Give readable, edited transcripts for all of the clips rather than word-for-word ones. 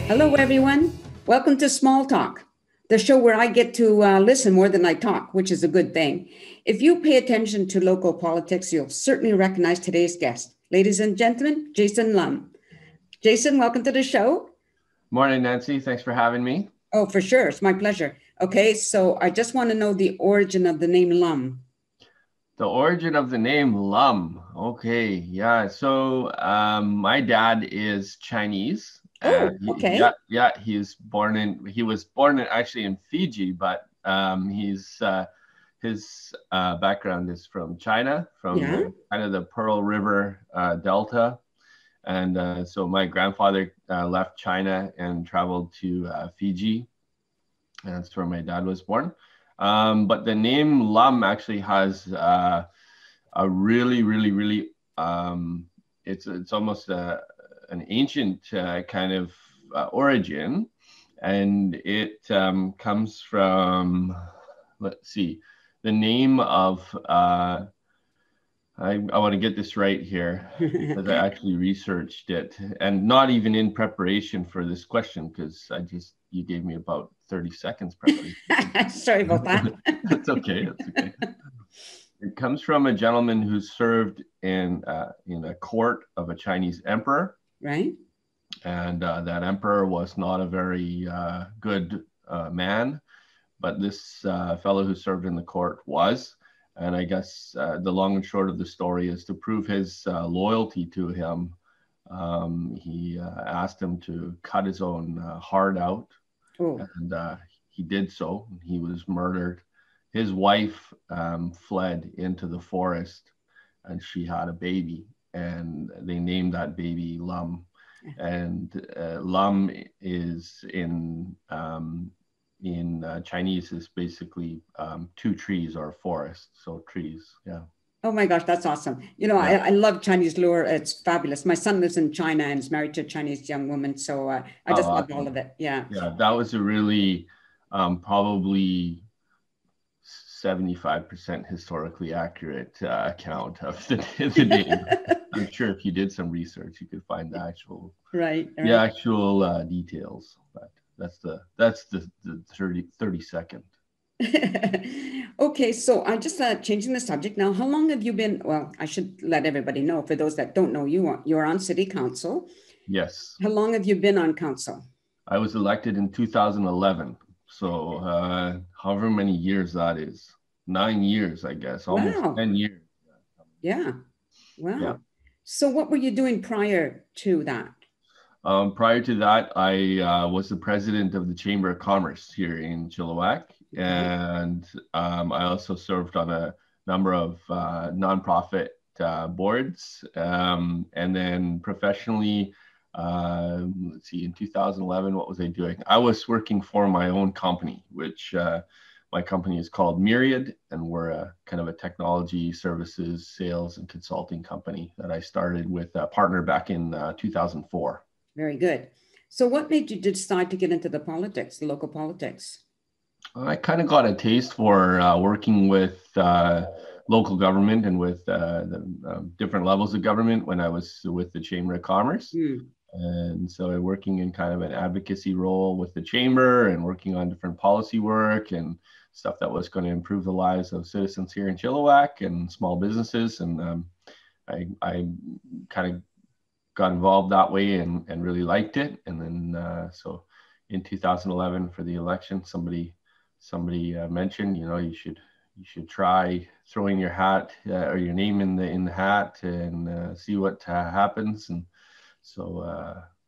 Hello, everyone. Welcome to Small Talk, the show where I get to listen more than I talk, which is a good thing. If you pay attention to local politics, you'll certainly recognize today's guest. Ladies and gentlemen, Jason Lum. Jason, welcome to the show. Morning, Nancy. Thanks for having me. Oh, for sure. It's my pleasure. Okay, so I just want to know the origin of the name Lum. The origin of the name Lum. Okay, yeah. So my dad is Chinese. Oh, okay. He was born actually in Fiji, but his background is from China, from kind of the Pearl River Delta. And so my grandfather left China and traveled to Fiji. And that's where my dad was born. But the name Lum actually has a really, it's almost an ancient kind of origin. And it comes from, let's see, the name of, I want to get this right here because I actually researched it, and not even in preparation for this question because you gave me about 30 seconds preparation. Sorry about that. That's okay. It comes from a gentleman who served in a court of a Chinese emperor. Right. And that emperor was not a very good man, but this fellow who served in the court was. And I guess the long and short of the story is to prove his loyalty to him. He asked him to cut his own heart out. Oh. And he did so. He was murdered. His wife fled into the forest, and she had a baby, and they named that baby Lum. And Lum is in Chinese is basically two trees or a forest. So trees, yeah. Oh my gosh, that's awesome. You know, I love Chinese lore. It's fabulous. My son lives in China and is married to a Chinese young woman. So I just love all of it. Yeah. Yeah, that was a really probably 75% historically accurate account of the name. I'm sure if you did some research, you could find the actual the actual details. But that's the 30 second. Okay, so I just changing the subject now. How long have you been? Well, I should let everybody know, for those that don't know, you're on city council. Yes. How long have you been on council? I was elected in 2011. So however many years that is, 9 years, I guess, almost 10 years. Yeah. Wow. Yeah. So what were you doing prior to that? Prior to that, I was the president of the Chamber of Commerce here in Chilliwack. And I also served on a number of nonprofit boards. And then professionally, let's see, in 2011, what was I doing? I was working for my own company, which my company is called Myriad, and we're a kind of a technology services, sales, and consulting company that I started with a partner back in 2004. Very good. So what made you decide to get into the politics, the local politics? I kind of got a taste for working with local government and with the different levels of government when I was with the Chamber of Commerce. Mm. And so working in kind of an advocacy role with the Chamber and working on different policy work and stuff that was going to improve the lives of citizens here in Chilliwack and small businesses. And I kind of got involved that way and really liked it. And then so in 2011 for the election, somebody mentioned, you know, you should try throwing your hat or your name in the hat and see what happens. And so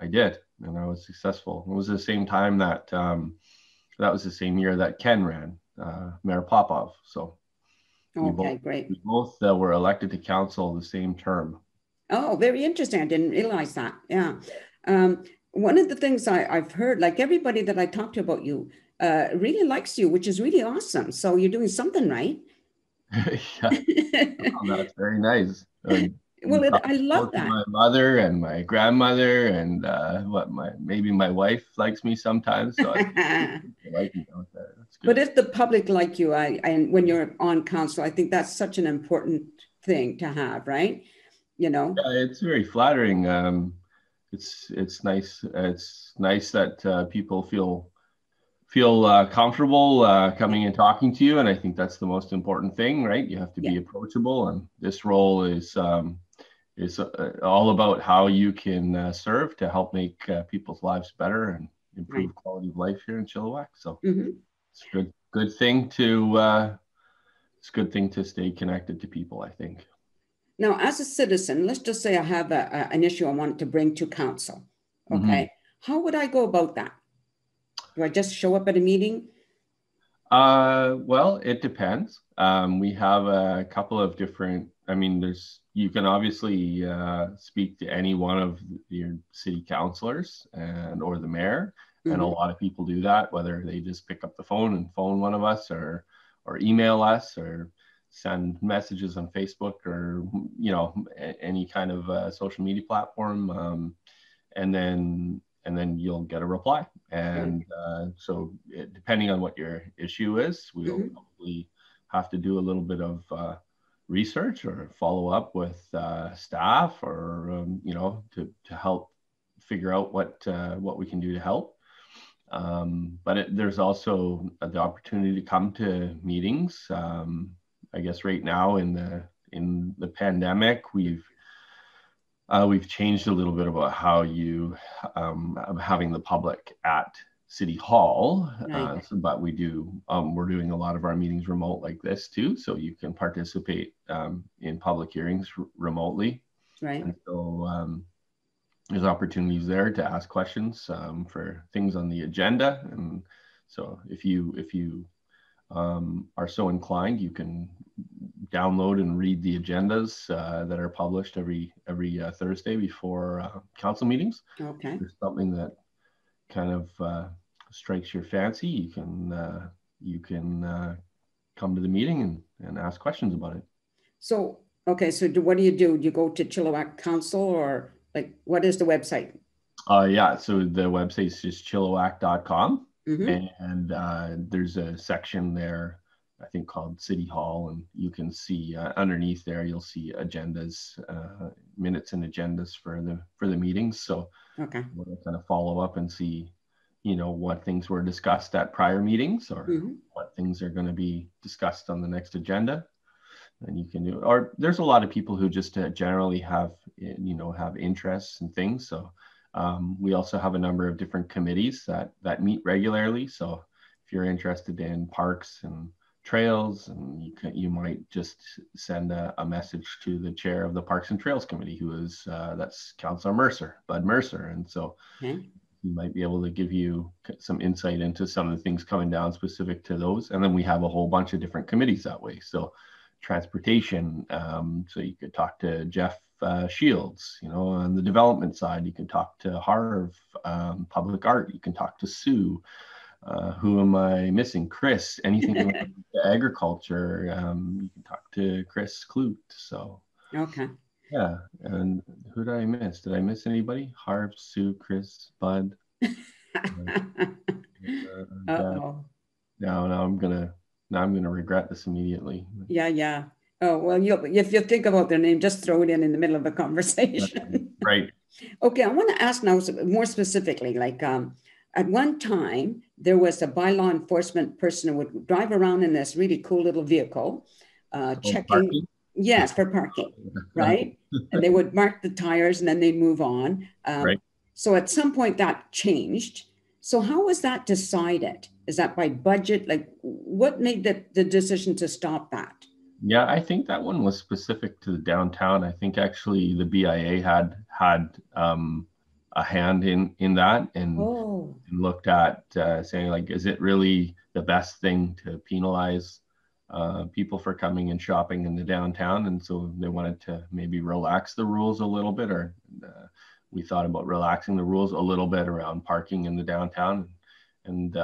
I did, and I was successful. It was the same time that that was the same year that Ken ran, Mayor Popov. So great. We both were elected to council the same term. Oh, very interesting. I didn't realize that. Yeah. One of the things I've heard, like everybody that I talked to about you, really likes you, which is really awesome. So you're doing something right. Yeah, that's very nice. Well, I love that. My mother and my grandmother and maybe my wife likes me sometimes. So I like me out there. That's good. But if the public like you, and when you're on council, I think that's such an important thing to have, right? You know. Yeah, it's very flattering. it's nice. It's nice that people feel comfortable coming and talking to you, and I think that's the most important thing, right? You have to be approachable, and this role is all about how you can serve to help make people's lives better and improve quality of life here in Chilliwack. So it's a good thing to it's a good thing to stay connected to people, I think. Now, as a citizen, let's just say I have an issue I want to bring to council. Okay. How would I go about that? Do I just show up at a meeting? Well, it depends. We have a couple of different, I mean, you can obviously speak to any one of your city councilors or the mayor. And a lot of people do that, whether they just pick up the phone and phone one of us or email us or send messages on Facebook or, any kind of social media platform. And then you'll get a reply. And so depending on what your issue is, we'll probably have to do a little bit of research or follow up with staff or, to help figure out what we can do to help. But there's also the opportunity to come to meetings. I guess right now in the pandemic, we've changed a little bit about how you having the public at City Hall, but we're doing a lot of our meetings remote like this too, so you can participate in public hearings remotely. Right. And so there's opportunities there to ask questions for things on the agenda, and so if you are so inclined, you can download and read the agendas that are published every Thursday before council meetings. Okay. If there's something that kind of strikes your fancy, you can come to the meeting and ask questions about it. So, okay. So what do? You go to Chilliwack Council, or like, what is the website? Yeah. So the website is just chilliwack.com. And there's a section there, I think, called City Hall, and you can see underneath there, you'll see agendas, minutes and agendas for the meetings. So we'll kind of follow up and see, what things were discussed at prior meetings or what things are going to be discussed on the next agenda. And you can do, or there's a lot of people who just generally have interests and things. So we also have a number of different committees that meet regularly. So if you're interested in parks and trails, and you might just send a message to the chair of the Parks and Trails Committee, that's Councillor Bud Mercer. And so he might be able to give you some insight into some of the things coming down specific to those. And then we have a whole bunch of different committees that way. So transportation, so you could talk to Jeff Shields, on the development side. You can talk to Harv. Public art, you can talk to Sue. Who am I missing? Chris. Anything related to agriculture, you can talk to Chris Clute. So yeah. And who did I miss? Did I miss anybody? Harv, Sue, Chris, Bud. Uh-oh. Now I'm gonna regret this immediately. Yeah. Oh, well, if you think about their name, just throw it in the middle of the conversation. Right. Okay, I want to ask now more specifically, like at one time, there was a bylaw enforcement person who would drive around in this really cool little vehicle, checking. Parking? Yes, for parking, right? And they would mark the tires and then they'd move on. Right. So at some point that changed. So how was that decided? Is that by budget? Like, what made the decision to stop that? Yeah, I think that one was specific to the downtown. I think actually the BIA had a hand in that and looked at saying, like, is it really the best thing to penalize people for coming and shopping in the downtown? And so they wanted to maybe relax the rules a little bit, or we thought about relaxing the rules a little bit around parking in the downtown. And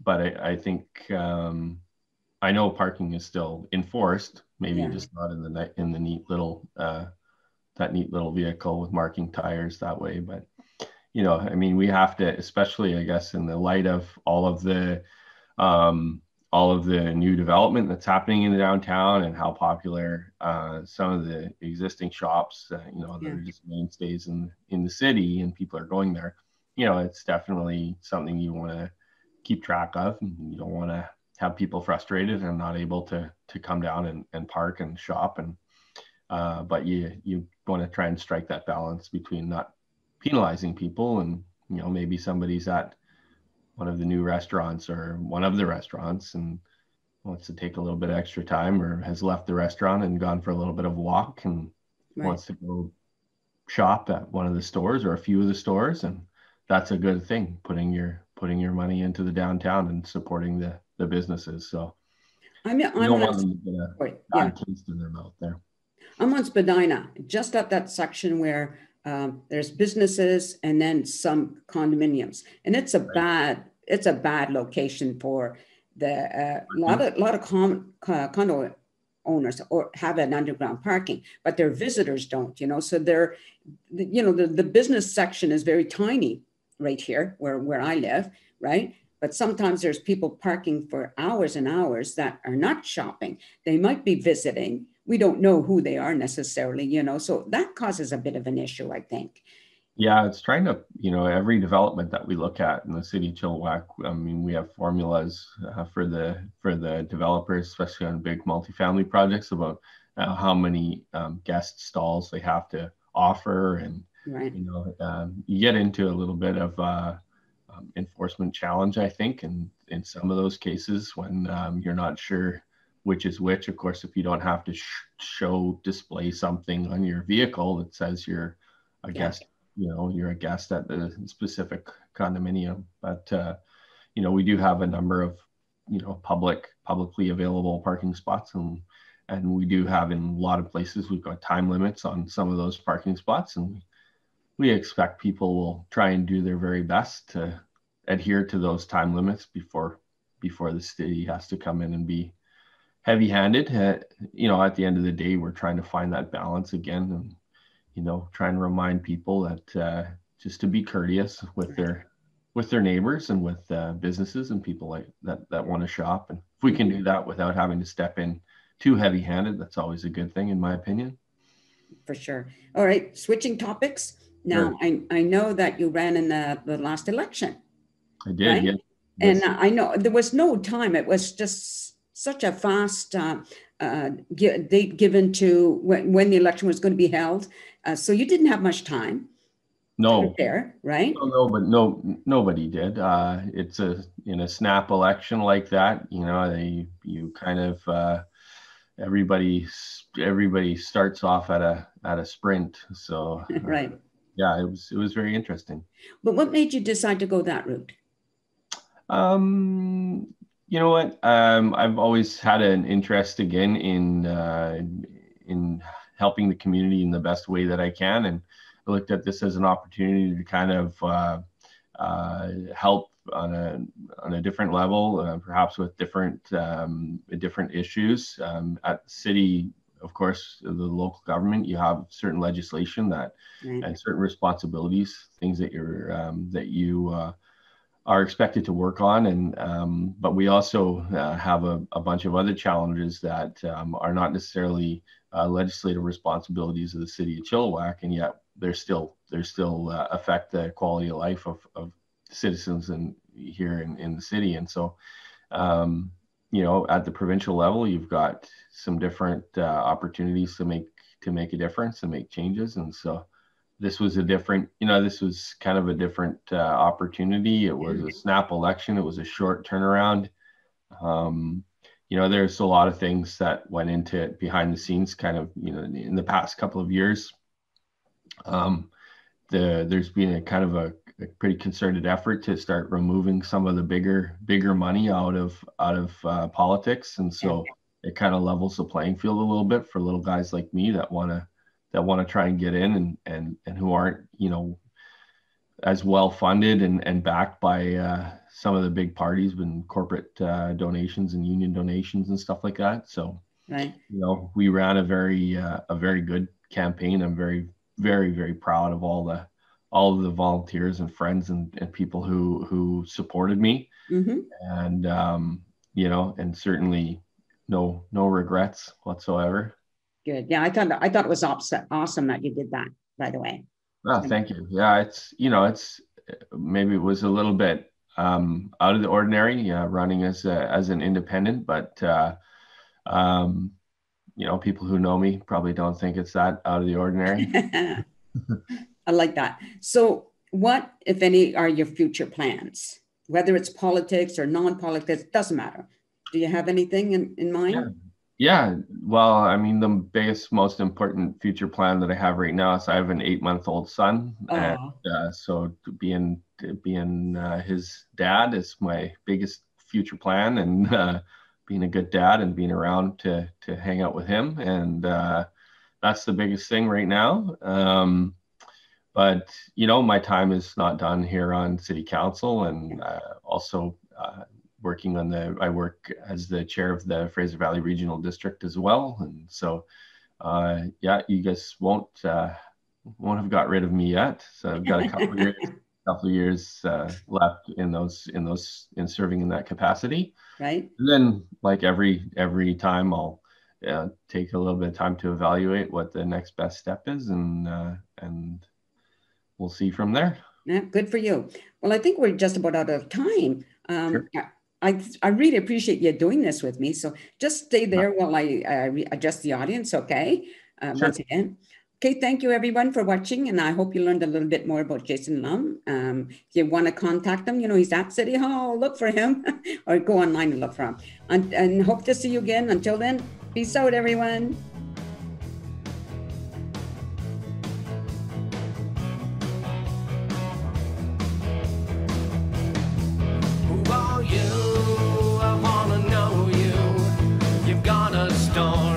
but I think I know parking is still enforced, maybe just not in the neat little that neat little vehicle with marking tires that way. But I mean, we have to, especially I guess in the light of all of the all of the new development that's happening in the downtown and how popular some of the existing shops, that are just mainstays in the city, and people are going there. It's definitely something you want to keep track of, and you don't want to have people frustrated and not able to come down and park and shop. And but you want to try and strike that balance between not penalizing people, and maybe somebody's at one of the new restaurants or one of the restaurants and wants to take a little bit of extra time, or has left the restaurant and gone for a little bit of a walk and wants to go shop at one of the stores or a few of the stores. And that's a good thing, putting your money into the downtown and supporting the businesses. So you don't want them to get a bad taste in their mouth there. I'm on Spadina, just at that section where there's businesses and then some condominiums, and it's a bad location for the lot of condo owners or have an underground parking, but their visitors don't. So they're the business section is very tiny right here where I live, right? But sometimes there's people parking for hours and hours that are not shopping. They might be visiting. We don't know who they are necessarily, so that causes a bit of an issue, I think. Yeah, it's trying to, every development that we look at in the city of Chilliwack, I mean, we have formulas for the developers, especially on big multifamily projects, about how many guest stalls they have to offer. And, you get into a little bit of enforcement challenge, I think, in some of those cases when you're not sure which is which. Of course, if you don't have to display something on your vehicle that says you're a guest, you're a guest at the specific condominium. But we do have a number of publicly available parking spots, and we do have, in a lot of places, we've got time limits on some of those parking spots, and we expect people will try and do their very best to adhere to those time limits before the city has to come in and be heavy-handed. At the end of the day, we're trying to find that balance again, and try and remind people that just to be courteous with their neighbors and with businesses and people like that want to shop. And if we can do that without having to step in too heavy-handed, that's always a good thing, in my opinion. For sure. All right, switching topics. Now, sure. I know that you ran in the last election. I did, right? Yeah. And I know there was no time. It was just such a fast date given to when the election was going to be held. So you didn't have much time. No. To prepare, right? But nobody did. It's in a snap election like that, you kind of everybody starts off at a sprint. So right. Yeah, it was very interesting. But what made you decide to go that route? You know what? I've always had an interest again in helping the community in the best way that I can, and I looked at this as an opportunity to kind of help on a different level, perhaps with different issues. At the city, of course, the local government, you have certain legislation that and certain responsibilities, things that you are expected to work on, and but we also have a bunch of other challenges that are not necessarily legislative responsibilities of the city of Chilliwack, and yet they're still affect the quality of life of citizens here in the city. And so at the provincial level, you've got some different opportunities to make a difference and make changes. And so this was this was kind of a different opportunity. It was a snap election. It was a short turnaround. There's a lot of things that went into it behind the scenes, kind of, in the past couple of years. There's been a kind of a pretty concerted effort to start removing some of the bigger money out of politics. And so it kind of levels the playing field a little bit for little guys like me that want to try and get in and who aren't, as well funded and backed by some of the big parties and corporate donations and union donations and stuff like that. So, we ran a very good campaign. I'm very, very, very proud of all of the volunteers and friends and people who supported me. Mm-hmm. And, and certainly no regrets whatsoever. Good. Yeah, I thought it was awesome that you did that, by the way. Oh, thank you. Yeah, it's maybe it was a little bit out of the ordinary, running as an independent, but people who know me probably don't think it's that out of the ordinary. I like that. So what, if any, are your future plans? Whether it's politics or non-politics, doesn't matter. Do you have anything in mind? Yeah. Well, I mean, the biggest, most important future plan that I have right now is I have an 8-month-old son, and so being his dad is my biggest future plan, and being a good dad and being around to hang out with him, and that's the biggest thing right now. But my time is not done here on City Council, and also I work as the chair of the Fraser Valley Regional District as well, and so you guys won't have got rid of me yet. So I've got a couple of years left in serving in that capacity. Right. And then, like every time, I'll take a little bit of time to evaluate what the next best step is, and we'll see from there. Yeah, good for you. Well, I think we're just about out of time. Sure. I really appreciate you doing this with me. So just stay there while I adjust the audience, okay? Sure. Once again. Okay, thank you everyone for watching, and I hope you learned a little bit more about Jason Lum. If you want to contact him, he's at City Hall, look for him, or go online and look for him. And hope to see you again. Until then, peace out, everyone. Who are you? I wanna know you. You've got a story.